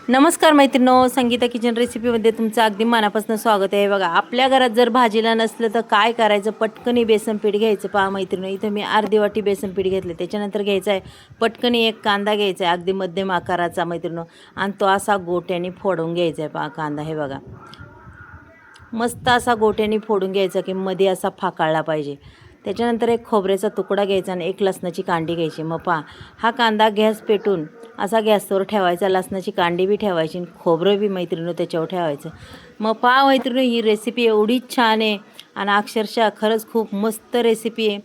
नमस्कार मैत्रिणो, संगीता किचन रेसिपीमध्ये तुमचं अगदी मनापासून स्वागत आहे. बघा, आपल्या घरात जर भाजीला नसलं तर काय करायचं, पटकनी बेसन पीठ घ्यायचं. पहा मैत्रिणो, इथं मी अर्धी वाटी बेसन पीठ घेतलं. त्याच्यानंतर घ्यायचं आहे पटकनी एक कांदा घ्यायचा आहे, अगदी मध्यम आकाराचा मैत्रिणो, आणि तो असा गोट्याने फोडून घ्यायचा आहे. पहा कांदा, हे बघा मस्त असा गोट्याने फोडून घ्यायचा की मध्ये असा फाकाळला पाहिजे. त्याच्यानंतर एक खोबऱ्याचा तुकडा घ्यायचा आणि एक लसणाची कांडी घ्यायची. मग पहा, हा कांदा गॅस पेटून असा गॅसवर ठेवायचा, लसणाची कांडी बी ठेवायची आणि खोबरं बी मैत्रिणी त्याच्यावर ठेवायचं. मग पहा मैत्रिणी, ही रेसिपी एवढी छान आहे आणि अक्षरशः खरंच खूप मस्त रेसिपी आहे.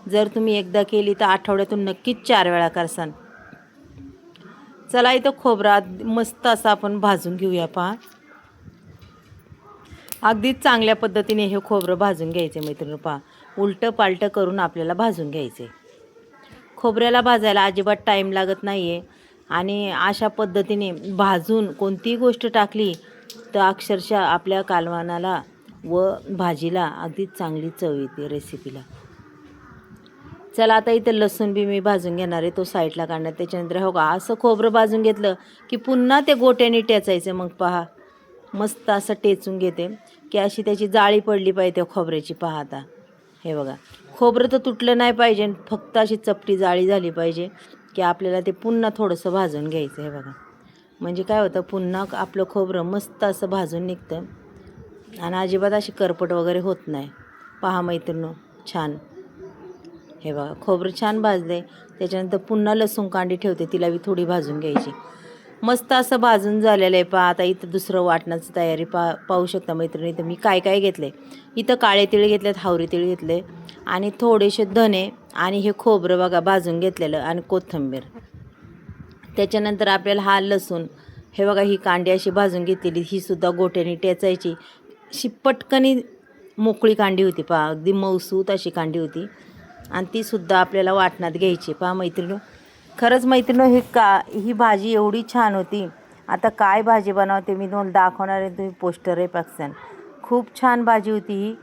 जर तुम्ही एकदा केली तर आठवड्यातून नक्कीच 4 वेळा करसान. चला, इथं खोबरा मस्त असा आपण भाजून घेऊया. पहा, अगदी चांगल्या पद्धतीने हे खोबरं भाजून घ्यायचे मैत्रिणी. पहा, उलटं पालटं करून आपल्याला भाजून घ्यायचे. खोबऱ्याला भाजायला अजिबात टाईम लागत नाही आहे आणि अशा पद्धतीने भाजून कोणतीही गोष्ट टाकली तर अक्षरशः आपल्या कालवणाला व भाजीला अगदी चांगली चव येते रेसिपीला. चला, आता इथं लसूण बी मी भाजून घेणार आहे, तो साईडला काढणार. त्याच्यानंतर हो का, असं खोबरं भाजून घेतलं की पुन्हा ते गोट्याने टेचायचं. मग पहा, मस्त असं टेचून घेते की अशी त्याची जाळी पडली पाहिजे त्या खोबऱ्याची. पहा आता, हे बघा, खोबरं तर तुटलं नाही पाहिजे, फक्त अशी चपटी जाळी झाली पाहिजे की आपल्याला ते पुन्हा थोडंसं भाजून घ्यायचं. हे बघा, म्हणजे काय होतं, पुन्हा आपलं खोबरं मस्त असं भाजून निघतं आणि अजिबात अशी करपट वगैरे होत नाही. पहा मैत्रिणो, छान, हे बघा खोबरं छान भाजले. त्याच्यानंतर पुन्हा लसूण कांडी ठेवते, तिला बी थोडी भाजून घ्यायची. मस्त असं भाजून झालेलं आहे. पहा, आता इथं दुसरं वाटणाची तयारी पाहू शकता मैत्रिणी. इथं मी काय काय घेतले, इथं काळे तीळ घेतलेत, हावरी तीळ घेतले आणि थोडेसे धने आणि हे खोबरं बघा भाजून घेतलेलं आणि कोथिंबीर. त्याच्यानंतर आपल्याला हा लसूण, हे बघा, ही कांडी अशी भाजून घेतलेली, ही सुद्धा गोट्याने टेचायची. अशी पटकनी मोकळी कांडी होती. पहा, अगदी मऊसूत अशी कांडी होती आणि तीसुद्धा आपल्याला वाटणात घ्यायची. पहा मैत्रिणी, खरंच मैत्रिणी, ही भाजी एवढी छान होती. आता काय भाजी बनवते मी तुम्हाला दाखवणार आहे, तुम्ही पोस्टर आहे पाकसान. खूप छान भाजी होती ही.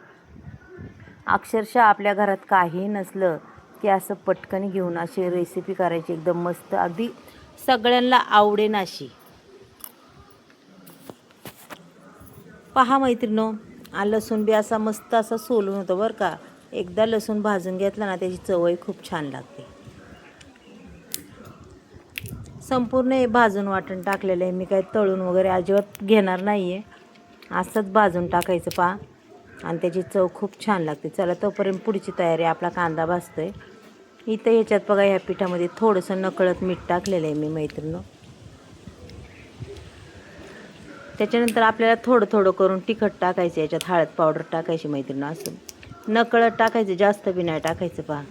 अक्षरशः आपल्या घरात काही नसलं की असं पटकन घेऊन अशी रेसिपी करायची, एकदम मस्त, अगदी सगळ्यांना आवडेन अशी. पहा मैत्रिणो, लसूण बी असा मस्त असा सोलून होतं बरं का. एकदा लसूण भाजून घेतला ना, त्याची चवही खूप छान लागते. संपूर्ण हे भाजून वाटण टाकलेलं आहे मी, काय तळून वगैरे अजिबात घेणार नाही आहे, असंच भाजून टाकायचं. पहा, आणि त्याची चव खूप छान लागते. चला, तोपर्यंत पुढची तयारी, आपला कांदा भाजतो आहे. इथं ह्याच्यात बघा, ह्या पिठामध्ये थोडंसं नकळत मीठ टाकलेलं आहे मी मैत्रिणी. त्याच्यानंतर आपल्याला थोडं थोडं करून तिखट टाकायचं, याच्यात हळद पावडर टाकायची मैत्रिणी, असं नकळत टाकायचं, जास्त बी नाही टाकायचं. पहा,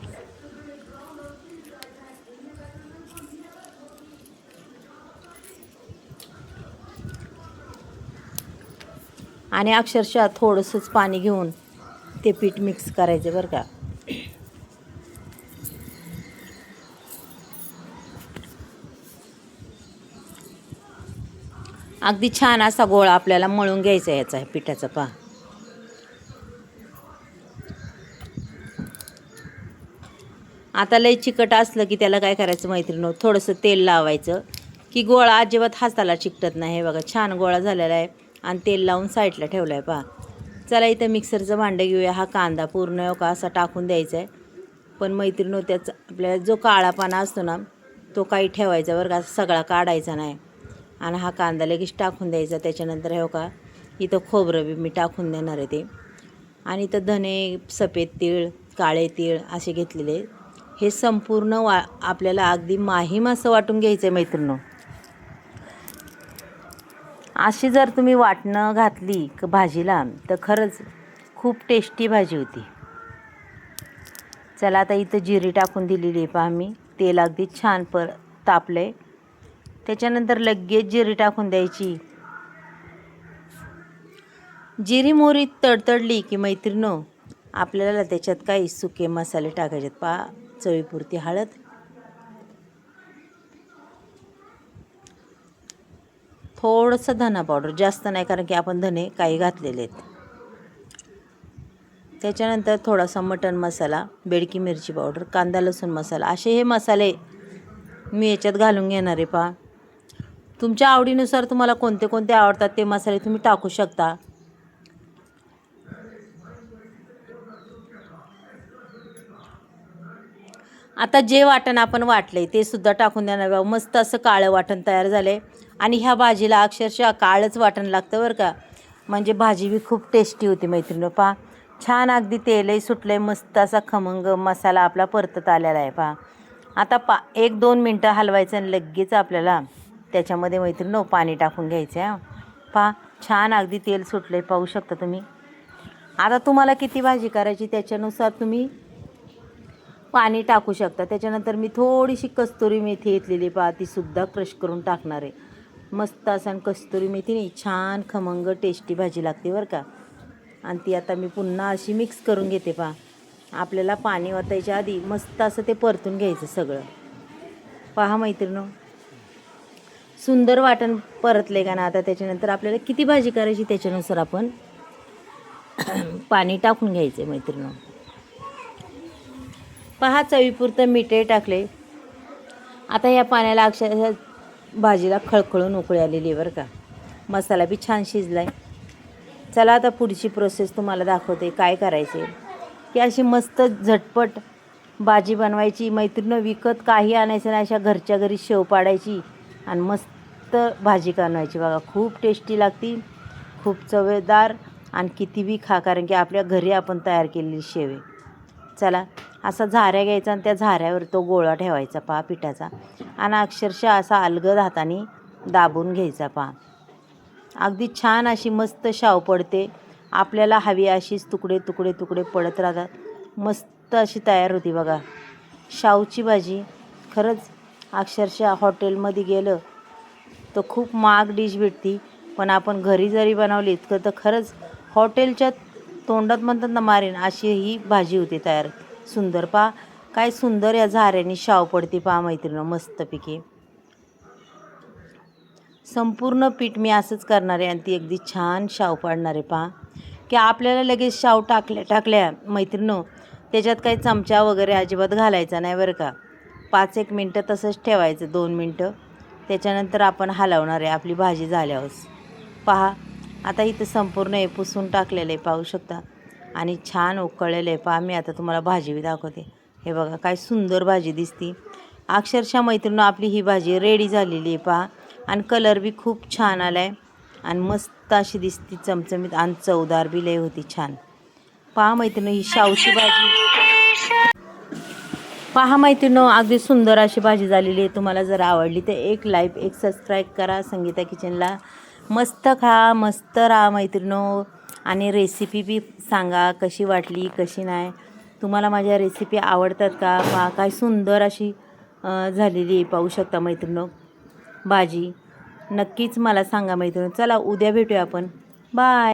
आणि अक्षरशः थोडंसंच पाणी घेऊन ते पीठ मिक्स करायचं बरं का. अगदी छान असा गोळा आपल्याला मळून घ्यायचा याचा पिठाचा. पहा, आता लई चिकट असलं की त्याला काय करायचं मैत्रिणी, थोडंसं तेल लावायचं की गोळा अजिबात हाताला चिकटत नाही. हे बघा, छान गोळा झालेला आहे आणि तेल लावून साईडला ठेवला आहे. पहा, चला, इथं मिक्सरचं भांडं घेऊया. हा कांदा पूर्ण का असा टाकून द्यायचा आहे, पण मैत्रिणी त्याचा आपल्याला जो काळापाना असतो ना, तो काही ठेवायचा बरं का, सगळा काढायचा नाही. आणि हा कांदा लगेच टाकून द्यायचा. त्याच्यानंतर हे का, इथं खोबरं बी मी टाकून देणार आहे ते, आणि इथं धने, सफेद तीळ, काळे तीळ असे घेतलेले. हे संपूर्ण आपल्याला अगदी माहीम असं वाटून घ्यायचं आहे मैत्रिणी. अशी जर तुम्ही वाटणं घातली भाजीला तर खरंच खूप टेस्टी भाजी होती. चला, आता इथं जिरी टाकून दिलेली आहे. पहा, मी तेल अगदी छान तापलं आहे. त्याच्यानंतर लगेच जिरी टाकून द्यायची. जिरी मोहरी तडतडली की मैत्रिणो, आपल्याला त्याच्यात काही सुके मसाले टाकायचे. पहा, चवीपुरती हळद, थोडंसं धना पावडर, जास्त नाही कारण की आपण धने काही घातलेले आहेत. त्याच्यानंतर थोडासा मटण मसाला, बेडकी मिरची पावडर, कांदा लसूण मसाला, असे हे मसाले मी याच्यात घालून घेणार आहे. पहा, तुमच्या आवडीनुसार तुम्हाला कोणते कोणते आवडतात ते मसाले तुम्ही टाकू शकता. आता जे वाटण आपण वाटले ते सुद्धा टाकून देणार. मस्त असं काळं वाटण तयार झालं आणि ह्या भाजीला अक्षरशः काळंच वाटण लागतं बरं का, म्हणजे भाजी बी खूप टेस्टी होती मैत्रिणी. पहा छान अगदी तेलही सुटलं आहे, मस्त असा खमंग मसाला आपला परतत आलेला आहे. पहा आता 1-2 मिनटं हलवायचं आणि लगेच आपल्याला त्याच्यामध्ये मैत्रिणी पाणी टाकून घ्यायचं आहे. पहा छान अगदी तेल सुटलं आहे, पाहू शकता तुम्ही. आता तुम्हाला किती भाजी करायची त्याच्यानुसार तुम्ही पाणी टाकू शकता. त्याच्यानंतर मी थोडीशी कस्तुरी मेथी घेतलेली, पहा तीसुद्धा क्रश करून टाकणार आहे. मस्त असं कस्तुरी मेथीने छान खमंग टेस्टी भाजी लागते बरं का. आणि ती आता मी पुन्हा अशी मिक्स करून घेते. पहा आपल्याला पाणी ओतायच्या आधी मस्त असं ते परतून घ्यायचं सगळं. पहा मैत्रिणो सुंदर वाटण परतले का ना. आता त्याच्यानंतर आपल्याला किती भाजी करायची त्याच्यानुसार आपण पाणी टाकून घ्यायचं मैत्रिणो. पहा चवीपुरतं मीठही टाकले. आता या पाण्याला अक्षरशः भाजीला खळखळून उकळी आलेली आहे बरं का. मसाला बी छान शिजला आहे. चला आता पुढची प्रोसेस तुम्हाला दाखवते काय करायचे. की अशी मस्त झटपट भाजी बनवायची मैत्रिणी. विकत काही आणायचं नाही, अशा घरच्या घरी शेव पाडायची आणि मस्त भाजी बनवायची. बघा खूप टेस्टी लागती, खूप चवेदार आणि किती बी खा, कारण की आपल्या घरी आपण तयार केलेली शेव आहे. चला असा झाऱ्या घ्यायचा आणि त्या झाऱ्यावर तो गोळा ठेवायचा पहा पिठाचा, आणि अक्षरशः असा अलगद हाताने दाबून घ्यायचा. पहा अगदी छान अशी मस्त शाव पडते. आपल्याला हवी अशीच तुकडे तुकडे तुकडे पडत राहतात. मस्त अशी तयार होती बघा शावची भाजी. खरंच अक्षरशः हॉटेलमध्ये गेलं तर खूप महाग डिश भेटती, पण आपण घरी जरी बनवली इतकं तर खरंच हॉटेलच्या तोंडात म्हणतात ना मारेन अशी ही भाजी होती तयार. सुंदर पहा काय सुंदर या झाऱ्याने शाव पडते. पहा मैत्रिणी मस्तपैकी संपूर्ण पीठ मी असंच करणार आहे आणि ती अगदी छान शाव पाडणार आहे. पहा की आपल्याला लगेच शाव टाकल्या मैत्रिणी त्याच्यात काही चमचा वगैरे अजिबात घालायचा नाही बरं का. 5-1 मिनटं तसंच ठेवायचं, 2 मिनटं. त्याच्यानंतर आपण हलवणार आहे आपली भाजी झाल्यावर. पहा आता इथं संपूर्ण हे पुसून टाकलेलं आहे पाहू शकता आणि छान उकळलेलं आहे. पहा मी आता तुम्हाला भाजी बी दाखवते. हे बघा काय सुंदर भाजी दिसती. अक्षरशः मैत्रिणी आपली ही भाजी रेडी झालेली आहे. पहा आणि कलर बी खूप छान आला आहे आणि मस्त अशी दिसती चमचमीत आणि चवदार बी लय होती छान. पहा मैत्रिणी ही शावची भाजी. पहा मैत्रिणी अगदी सुंदर अशी भाजी झालेली आहे. तुम्हाला जर आवडली तर एक लाईक एक सबस्क्राईब करा संगीता किचनला. मस्त खा मस्त राहा मैत्रिणी आणि रेसिपी बी सांगा कशी वाटली कशी नाही. तुम्हाला माझ्या रेसिपी आवडतात का. पहा काय सुंदर अशी झालेली आहे पाहू शकता मैत्रिणी भाजी. नक्कीच मला सांगा मैत्रिणी. चला उद्या भेटूया आपण. बाय.